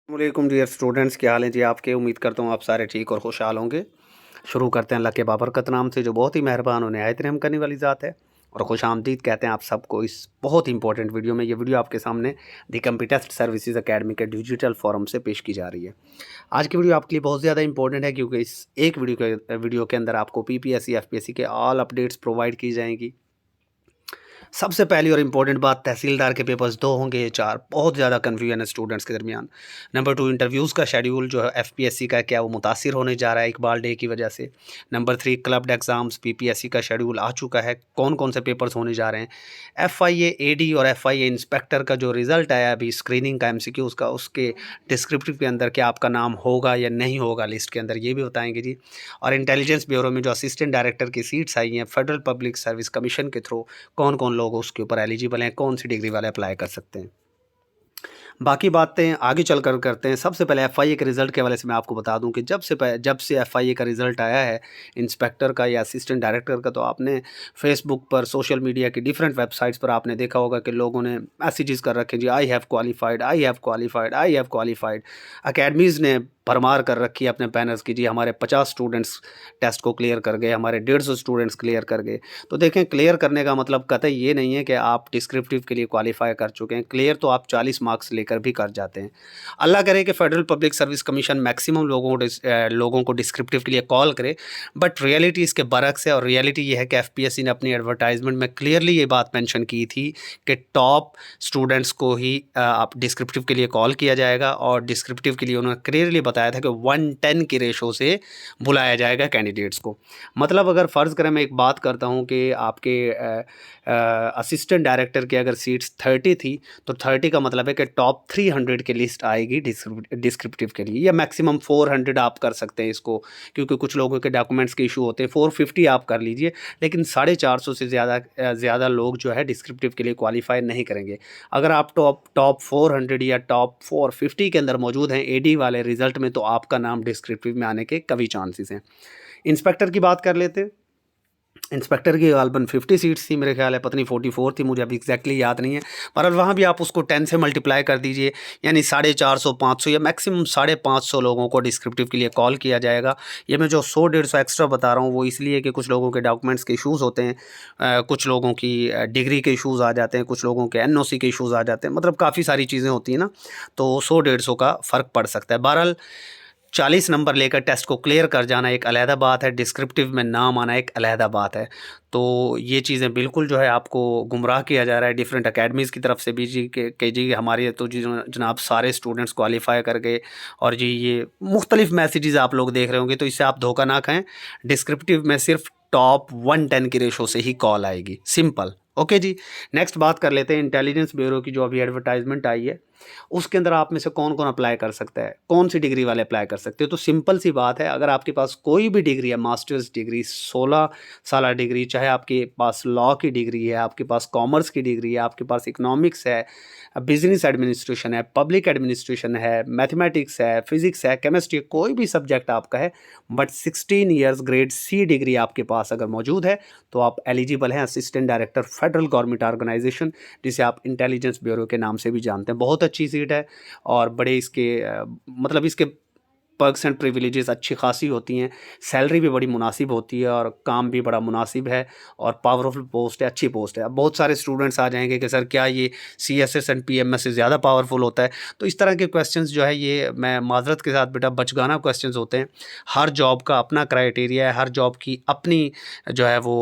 वालेकुम dear students, क्या हाल है जी आपके। उम्मीद करता हूँ आप सारे ठीक और खुशहाल होंगे। शुरू करते हैं अल्लाह के बाबरकत नाम से, जो बहुत ही मेहरबान और निहायत रहम करने वाली ज़ात है। और खुश आमदीद कहते हैं आप सबको इस बहुत इंपॉर्टेंट वीडियो में। ये वीडियो आपके सामने दी कंप्यूटेस्ट सर्विसेज एकेडमी के डिजिटल फोरम से पेश की जा रही है। आज की वीडियो आपके लिए बहुत ज़्यादा इंपॉर्टेंट है, क्योंकि इस एक वीडियो के अंदर आपको पीपीएससी एफपीएससी के ऑल अपडेट्स प्रोवाइड की जाएंगी। सबसे पहली और इम्पोर्टेंट बात, तहसीलदार के पेपर्स 2 होंगे या 4, बहुत ज़्यादा कन्फ्यूजन है स्टूडेंट्स के दरमियान। नंबर 2, इंटरव्यूज़ का शेड्यूल जो है एफपीएससी का, क्या वो मुतासिर होने जा रहा है इकबाल डे की वजह से। नंबर 3, क्लब्ड एग्ज़ाम्स पीपीएससी का शेड्यूल आ चुका है, कौन कौन से पेपर्स होने जा रहे हैं। एफआईए एडी और एफआईए इंस्पेक्टर का जो रिज़ल्ट आया अभी स्क्रीनिंग का एमसीक्यूज़ का, उसके डिस्क्रिप्टिव के अंदर क्या आपका नाम होगा या नहीं होगा लिस्ट के अंदर, ये भी बताएंगे जी। और इंटेलिजेंस ब्यूरो में जो असिस्टेंट डायरेक्टर की सीट्स आई हैं फेडरल पब्लिक सर्विस कमीशन के थ्रू, कौन कौन लोग उसके ऊपर एलिजिबल हैं, कौन सी डिग्री वाले अप्लाई कर सकते हैं। बाकी बातें आगे चलकर करते हैं। सबसे पहले एफआईए के रिज़ल्ट के हवाले से मैं आपको बता दूं कि जब से एफआईए का रिज़ल्ट आया है इंस्पेक्टर का या असिस्टेंट डायरेक्टर का, तो आपने फेसबुक पर, सोशल मीडिया की डिफरेंट वेबसाइट्स पर आपने देखा होगा कि लोगों ने मैसेजेस कर रखे जी, I have qualified, I have qualified, I have qualified. Academies ने भरमार कर रखी है अपने बैनर्स की, जी हमारे 50 स्टूडेंट्स टेस्ट को क्लियर कर गए, हमारे 150 स्टूडेंट्स क्लियर कर गए। तो देखें, क्लियर करने का मतलब कतई ये नहीं है कि आप डिस्क्रिप्टिव के लिए क्वालिफाई कर चुके हैं। क्लियर तो आप 40 मार्क्स लेकर भी कर जाते हैं। अल्लाह करे कि federal public service commission maximum लोगों को डिस्क्रिप्टिव के लिए कॉल करे, बट रियलिटी इसके बरक्स है। और रियलिटी ये है कि एफपीएससी ने अपनी एडवर्टाइजमेंट में क्लियरली ये बात मेंशन की थी कि टॉप स्टूडेंट्स को ही आप डिस्क्रिप्टिव के लिए कॉल किया जाएगा, और डिस्क्रिप्टिव के लिए उन्होंने क्लियरली बताया था कि 110 की रेशो से बुलाया जाएगा कैंडिडेट्स को। मतलब अगर फ़र्ज़ करें, मैं एक बात करता हूँ कि आपके असिस्टेंट डायरेक्टर की अगर सीट्स 30 थी, तो 30 का मतलब है कि टॉप 300 की लिस्ट आएगी डिस्क्रिप्टिव के लिए, या मैक्सिमम 400 आप कर सकते हैं इसको, क्योंकि कुछ लोगों के डॉक्यूमेंट्स के इशू होते हैं। 450 आप कर लीजिए, लेकिन 450 से ज़्यादा लोग जो है डिस्क्रिप्टिव के लिए क्वालिफाई नहीं करेंगे। अगर आप टॉप 400 या टॉप 450 के अंदर मौजूद हैं एडी वाले रिजल्ट में, तो आपका नाम डिस्क्रिप्टिव में आने के कभी चांसेस हैं। इंस्पेक्टर की बात कर लेते हैं। इंस्पेक्टर की गालबन 50 सीट्स थी, मेरे ख्याल है, पता नहीं 44 थी, मुझे अभी एग्जैक्टली याद नहीं है। पर वहाँ भी आप उसको 10 से मल्टीप्लाई कर दीजिए, यानी 450 500 या मैक्सिमम 550 लोगों को डिस्क्रिप्टिव के लिए कॉल किया जाएगा। ये मैं जो 100 150 एक्स्ट्रा बता रहा हूँ वो इसलिए कि कुछ लोगों के डॉक्यूमेंट्स के इशूज़ होते हैं, कुछ लोगों की डिग्री के इशूज़ आ जाते हैं, कुछ लोगों के एनओसी के इशूज़ आ जाते हैं, मतलब काफ़ी सारी चीज़ें होती हैं ना, तो 100 150 का फ़र्क पड़ सकता है। बहरहाल 40 नंबर लेकर टेस्ट को क्लियर कर जाना एक अलहदा बात है, डिस्क्रिप्टिव में नाम आना एक अलहदा बात है। तो ये चीज़ें बिल्कुल जो है आपको गुमराह किया जा रहा है डिफरेंट अकेडमीज़ की तरफ से भी जी, कि जी हमारे तो जी जनाब सारे स्टूडेंट्स क्वालिफाई कर गए, और जी ये मुख्तलिफ मैसेजेस आप लोग देख रहे होंगे, तो इससे आप धोखा ना खाएं। डिस्क्रिप्टिव में सिर्फ टॉप 110 की रेशो से ही कॉल आएगी, सिंपल। ओके जी। नेक्स्ट बात कर लेते हैं इंटेलिजेंस ब्यूरो की, जो अभी एडवर्टाइजमेंट आई है उसके अंदर आप में से कौन कौन अप्लाई कर सकता है, कौन सी डिग्री वाले अप्लाई कर सकते हो। तो सिंपल सी बात है, अगर आपके पास कोई भी डिग्री है, मास्टर्स डिग्री, 16 साल डिग्री, चाहे आपके पास लॉ की डिग्री है, आपके पास कॉमर्स की डिग्री है, आपके पास इकोनॉमिक्स है, बिजनेस एडमिनिस्ट्रेशन है, पब्लिक एडमिनिस्ट्रेशन है, मैथमेटिक्स है, फिजिक्स है, केमिस्ट्री, कोई भी सब्जेक्ट आपका है, but 16 years grade C degree आपके पास अगर मौजूद है, तो आप एलिजिबल हैं assistant director federal government organisation, जिसे आप इंटेलिजेंस ब्यूरो के नाम से भी जानते हैं। बहुत अच्छी सीट है, और बड़े इसके मतलब इसके पर्क्स एंड प्रिविलेजेस अच्छी खासी होती हैं, सैलरी भी बड़ी मुनासिब होती है, और काम भी बड़ा मुनासिब है, और पावरफुल पोस्ट है, अच्छी पोस्ट है। अब बहुत सारे स्टूडेंट्स आ जाएंगे कि सर क्या ये सीएसएस एंड पीएमएस से ज़्यादा पावरफुल होता है। तो इस तरह के क्वेश्चंस जो है, ये मैं माजरत के साथ बेटा बचगाना क्वेश्चंस होते हैं। हर जॉब का अपना क्राइटेरिया है, हर जॉब की अपनी जो है वो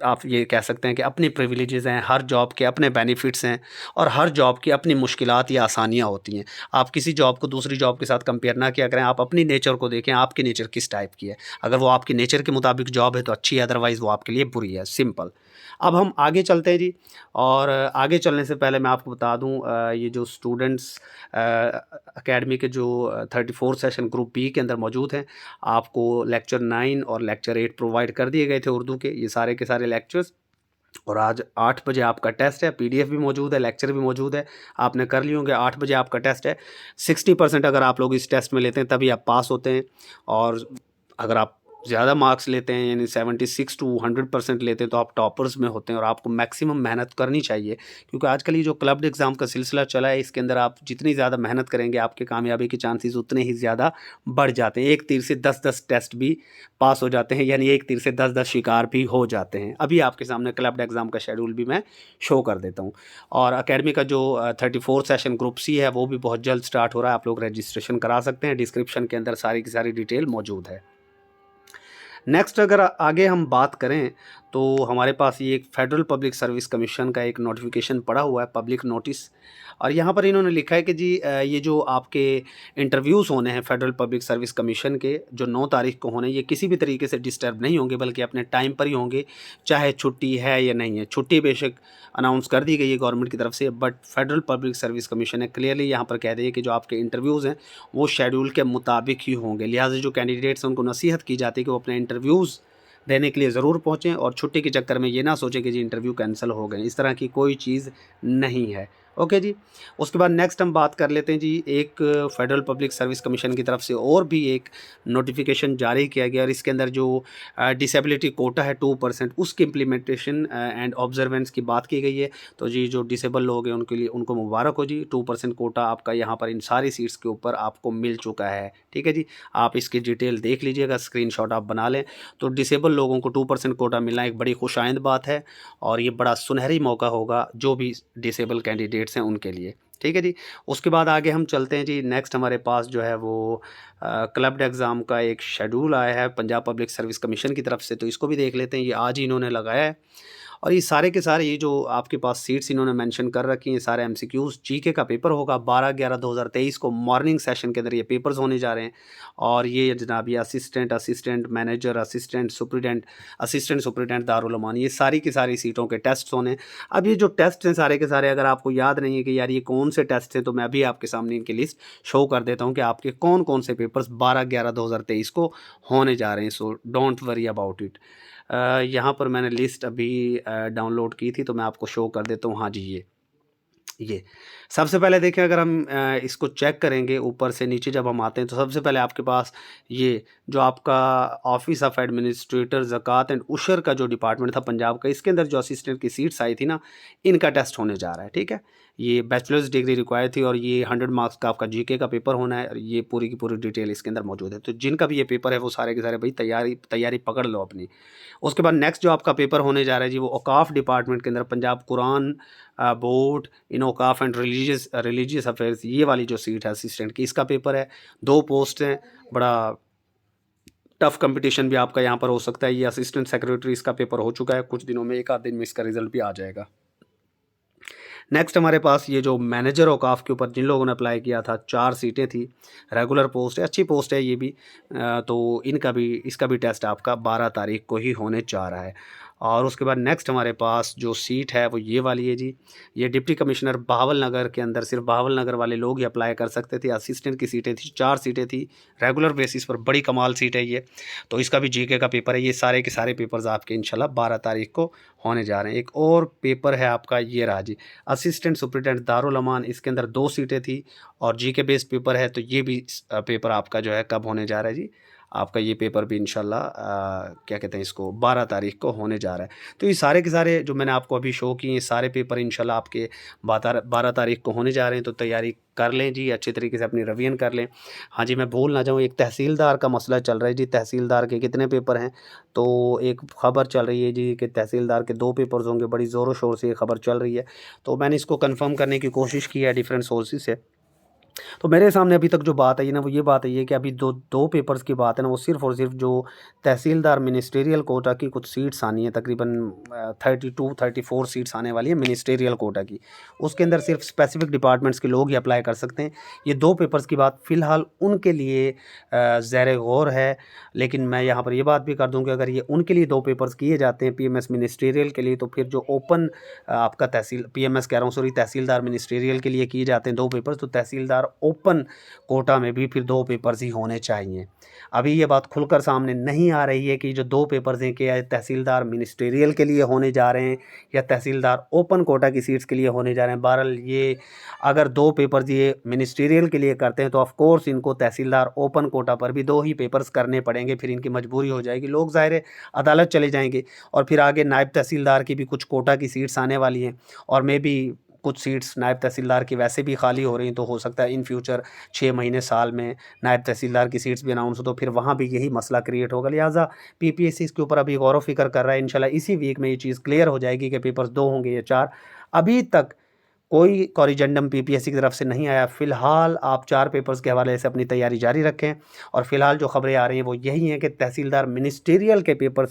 आप ये कह सकते हैं कि अपनी प्रिविलेजेस हैं, हर जॉब के अपने बेनिफिट्स हैं, और हर जॉब की अपनी मुश्किलात या आसानियाँ होती हैं। आप किसी जॉब को दूसरी जॉब के साथ कंपेयर ना किया करें, आप अपनी नेचर को देखें, आपकी नेचर किस टाइप की है। अगर वो आपकी नेचर के मुताबिक जॉब है तो अच्छी है, अदरवाइज़ वो आपके लिए बुरी है, सिंपल। अब हम आगे चलते हैं जी, और आगे चलने से पहले मैं आपको बता दूं, ये जो स्टूडेंट्स एकेडमी के जो 34 सेशन ग्रुप बी के अंदर मौजूद हैं, आपको लेक्चर 9 और लेक्चर 8 प्रोवाइड कर दिए गए थे उर्दू के, ये सारे के सारे लेक्चर्स। और आज 8 बजे आपका टेस्ट है, पीडीएफ भी मौजूद है, लेक्चर भी मौजूद है, आपने कर लिए होंगे। 8 बजे आपका टेस्ट है। 60% अगर आप लोग इस टेस्ट में लेते हैं तभी आप पास होते हैं, और अगर आप ज़्यादा मार्क्स लेते हैं, यानी 76 टू 100% लेते हैं, तो आप टॉपर्स में होते हैं और आपको मैक्सिमम मेहनत करनी चाहिए। क्योंकि आजकल ये जो क्लब्ड एग्ज़ाम का सिलसिला चला है, इसके अंदर आप जितनी ज़्यादा मेहनत करेंगे, आपके कामयाबी के चांसेस उतने ही ज़्यादा बढ़ जाते हैं। एक तीर से 10-10 टेस्ट भी पास हो जाते हैं, यानी एक तीर से 10-10 शिकार भी हो जाते हैं। अभी आपके सामने क्लब्ड एग्ज़ाम का शेड्यूल भी मैं शो कर देता हूँ। और अकेडमी का जो 34 सेशन ग्रुप सी है, वो भी बहुत जल्द स्टार्ट हो रहा है। आप लोग रजिस्ट्रेशन करा सकते हैं। डिस्क्रिप्शन के अंदर सारी की सारी डिटेल मौजूद है। नेक्स्ट अगर आगे हम बात करें, तो हमारे पास ये एक फेडरल पब्लिक सर्विस कमीशन का एक नोटिफिकेशन पड़ा हुआ है, पब्लिक नोटिस। और यहाँ पर इन्होंने लिखा है कि जी ये जो आपके इंटरव्यूज़ होने हैं फेडरल पब्लिक सर्विस कमीशन के, जो 9 तारीख को होने, ये किसी भी तरीके से डिस्टर्ब नहीं होंगे, बल्कि अपने टाइम पर ही होंगे, चाहे छुट्टी है या नहीं है। छुट्टी बेशक अनाउंस कर दी गई है गवर्नमेंट की तरफ से, but federal public service commission ने क्लियरली यहाँ पर कह दिया कि जो आपके इंटरव्यूज़ हैं वो शेड्यूल के मुताबिक ही होंगे। लिहाजा जो कैंडिडेट्स हैं उनको नसीहत की जाती है कि वो अपने इंटरव्यूज़ देने के लिए ज़रूर पहुँचें और छुट्टी के चक्कर में ये ना सोचें कि जी इंटरव्यू कैंसिल हो गए। इस तरह की कोई चीज़ नहीं है। ओके जी। उसके बाद नेक्स्ट हम बात कर लेते हैं जी, एक फेडरल पब्लिक सर्विस कमीशन की तरफ से और भी एक नोटिफिकेशन जारी किया गया और इसके अंदर जो डिसेबिलिटी कोटा है 2%, उसकी इम्प्लीमेंटेशन एंड ऑब्जर्वेंस की बात की गई है। तो जी जो डिसेबल लोग हैं उनके लिए उनको मुबारक हो जी, 2% कोटा आपका यहाँ पर इन सारी सीट्स के ऊपर आपको मिल चुका है। ठीक है जी, आप इसकी डिटेल देख लीजिएगा, स्क्रीनशॉट आप बना लें। तो डिसेबल लोगों को 2% कोटा मिलना एक बड़ी खुशाइंद बात है और ये बड़ा सुनहरी मौका होगा जो भी डिसेबल कैंडिडेट्स हैं उनके लिए। ठीक है जी। उसके बाद आगे हम चलते हैं जी। नेक्स्ट हमारे पास जो है वो क्लब्ड एग्ज़ाम का एक शेड्यूल आया है पंजाब पब्लिक सर्विस कमीशन की तरफ से, तो इसको भी देख लेते हैं। ये आज ही इन्होंने लगाया है और ये सारे के सारे ये जो आपके पास सीट्स इन्होंने मेंशन कर रखी हैं, सारे एमसीक्यूज़। जीके का पेपर होगा 12/11/2023 को मॉर्निंग सेशन के अंदर ये पेपर्स होने जा रहे हैं। और ये जनाब ये assistant manager, assistant superintendent Darul Aman, ये सारी की सारी सीटों के टेस्ट होने हैं। अब ये जो टेस्ट हैं सारे के सारे, अगर आपको याद नहीं है कि यार ये कौन से टेस्ट हैं, तो मैं अभी आपके सामने इनकी लिस्ट शो कर देता हूँ कि आपके कौन कौन से पेपर्स 12/11/2023 को होने जा रहे हैं। So don't worry about it. यहाँ पर मैंने लिस्ट अभी डाउनलोड की थी, तो मैं आपको शो कर देता हूँ। हाँ जी, ये सबसे पहले देखें, अगर हम इसको चेक करेंगे ऊपर से नीचे जब हम आते हैं, तो सबसे पहले आपके पास ये जो आपका ऑफिस ऑफ एडमिनिस्ट्रेटर ज़कात एंड उशर का जो डिपार्टमेंट था पंजाब का, इसके अंदर जो असिस्टेंट की सीट्स आई थी ना, इनका टेस्ट होने जा रहा है। ठीक है, ये बैचलर्स डिग्री रिक्वायर्ड थी और ये 100 मार्क्स का आपका जीके का पेपर होना है और ये पूरी की पूरी डिटेल इसके अंदर मौजूद है। तो जिनका भी ये पेपर है वो सारे के सारे भाई तैयारी पकड़ लो अपनी। उसके बाद नेक्स्ट जो आपका पेपर होने जा रहा है जी, वो औकाफ डिपार्टमेंट के अंदर Punjab Quran board in Auqaf and religious affairs, ये वाली जो सीट है असिस्टेंट की, इसका पेपर है। 2 पोस्ट हैं, बड़ा टफ कंपटीशन भी आपका यहाँ पर हो सकता है। ये असिस्टेंट सेक्रेटरी इसका पेपर हो चुका है, कुछ दिनों में, 1 आध दिन में इसका रिजल्ट भी आ जाएगा। नेक्स्ट हमारे पास ये जो मैनेजर औकाफ के ऊपर जिन लोगों ने अप्लाई किया था, 4 सीटें थी, रेगुलर पोस्ट है, अच्छी पोस्ट है ये भी। तो इसका भी टेस्ट आपका 12 तारीख को ही होने जा रहा है। और उसके बाद नेक्स्ट हमारे पास जो सीट है वो ये वाली है जी, ये डिप्टी कमिश्नर बहावल नगर के अंदर सिर्फ बहावल नगर वाले लोग ही अप्लाई कर सकते थे। असिस्टेंट की सीटें थी, 4 सीटें थी, रेगुलर बेसिस पर, बड़ी कमाल सीट है ये। तो इसका भी जीके का पेपर है। ये सारे के सारे पेपर्स आपके इंशाल्लाह 12 तारीख को होने जा रहे हैं। एक और पेपर है आपका, ये रहा जी, असिस्टेंट सुपरिटेंडेंट दारुल अमान, इसके अंदर 2 सीटें थी और जीके बेस्ड पेपर है। तो ये भी पेपर आपका जो है कब होने जा रहा है जी, आपका ये पेपर भी इंशाल्लाह क्या कहते हैं इसको, 12 तारीख को होने जा रहा है। तो ये सारे के सारे जो मैंने आपको अभी शो किए, सारे पेपर इंशाल्लाह आपके 12 तारीख को होने जा रहे हैं। तो तैयारी कर लें जी, अच्छे तरीके से अपनी रिवीजन कर लें। हाँ जी, मैं भूल ना जाऊँ, एक तहसीलदार का मसला चल रहा है जी, तहसीलदार के कितने पेपर हैं। तो एक ख़बर चल रही है जी कि तहसीलदार के 2 पेपर्स होंगे, बड़ी ज़ोरों शोर से ये ख़बर चल रही है। तो मैंने इसको कन्फर्म करने की कोशिश की है डिफरेंट सोर्सेज से। तो मेरे सामने अभी तक जो बात आई है ना, वो ये बात आई है कि अभी दो पेपर्स की बात है ना, वो सिर्फ़ और सिर्फ जो तहसीलदार मिनिस्ट्रियल कोटा की कुछ सीट्स आनी है, तकरीबन 32-34 सीट्स आने वाली है मिनिस्ट्रियल कोटा की। उसके अंदर सिर्फ स्पेसिफिक डिपार्टमेंट्स के लोग ही अप्लाई कर सकते हैं। ये 2 पेपर्स की बात फ़िलहाल उनके लिए ज़ैर गौर है। लेकिन मैं यहाँ पर ये बात भी कर दूँ कि अगर ये उनके लिए 2 पेपर्स किए जाते हैं पीएमएस मिनिस्ट्रियल के लिए, तो फिर जो ओपन आपका तहसीलदार मिनिस्ट्रियल के लिए किए जाते हैं 2 पेपर्स, तो तहसीलदार तहसीलदार ओपन कोटा में भी फिर 2 पेपर्स ही होने चाहिए। अभी ये बात खुलकर सामने नहीं आ रही है कि जो 2 पेपर्स हैं कि तहसीलदार मिनिस्ट्रियल के लिए होने जा रहे हैं या तहसीलदार ओपन कोटा की सीट्स के लिए होने जा रहे हैं। बहरहाल ये अगर 2 पेपर्स ये मिनिस्ट्रियल के लिए करते हैं तो ऑफ कोर्स इनको तहसीलदार ओपन कोटा पर भी 2 ही पेपर्स करने पड़ेंगे, फिर इनकी मजबूरी हो जाएगी। लोग ज़ाहिर है अदालत चले जाएंगे और फिर आगे नायब तहसीलदार की भी कुछ कोटा की सीट्स आने वाली हैं और मे बी कुछ सीट्स नायब तहसीलदार की वैसे भी खाली हो रही हैं, तो हो सकता है इन फ्यूचर 6 महीने साल में नायब तहसीलदार की सीट्स भी अनाउंस हो, तो फिर वहाँ भी यही मसला क्रिएट होगा। लिहाजा पीपीएससी इसके ऊपर अभी गौर व फिक्र कर रहा है। इंशाल्लाह इसी वीक में ये चीज़ क्लियर हो जाएगी कि पेपर्स 2 होंगे या 4। अभी तक कोई कॉरिजेंडम पीपीएससी की तरफ से नहीं आया। फ़िलहाल आप 4 पेपर्स के हवाले से अपनी तैयारी जारी रखें और फ़िलहाल जो खबरें आ रही हैं वो यही हैं कि तहसीलदार मिनिस्ट्रियल के पेपर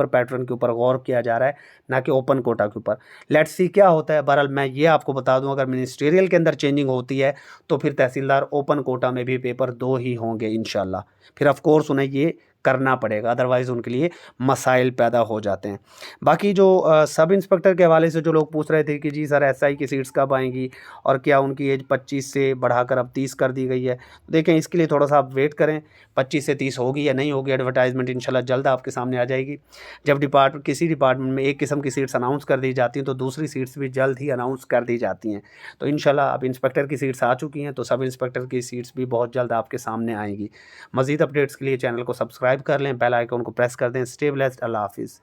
पैटर्न के ऊपर गौर किया जा रहा है, ना कि ओपन कोटा के ऊपर। लेट्स सी क्या होता है। बहरहाल मैं ये आपको बता दूं, अगर मिनिस्ट्रियल के अंदर चेंजिंग होती है तो फिर तहसीलदार ओपन कोटा में भी पेपर 2 ही होंगे इंशाल्लाह। फिर ऑफ कोर्स उन्हें ये करना पड़ेगा, अदरवाइज़ उनके लिए मसाइल पैदा हो जाते हैं। बाकी जो सब इंस्पेक्टर के हवाले से जो लोग पूछ रहे थे कि जी सर एसआई की सीट्स कब आएंगी और क्या उनकी एज 25 से बढ़ाकर अब 30 कर दी गई है, तो देखें इसके लिए थोड़ा सा आप वेट करें। 25 से 30 होगी या नहीं होगी, एडवर्टाइजमेंट इंशाल्लाह जल्द आपके सामने आ जाएगी। जब किसी डिपार्टमेंट में एक किस्म की सीट्स अनाउंस कर दी जाती हैं तो दूसरी सीट्स भी जल्द ही अनाउंस कर दी जाती हैं। तो इंशाल्लाह अब इंस्पेक्टर की सीट्स आ चुकी हैं, तो सब इंस्पेक्टर की सीट्स भी बहुत जल्द आपके सामने आएंगी। मज़ीद अपडेट्स के लिए चैनल को सब्सक्राइब कर लें, बेल आइकन को प्रेस कर दें। स्टे ब्लेस्ड, अल्लाह हाफिज़।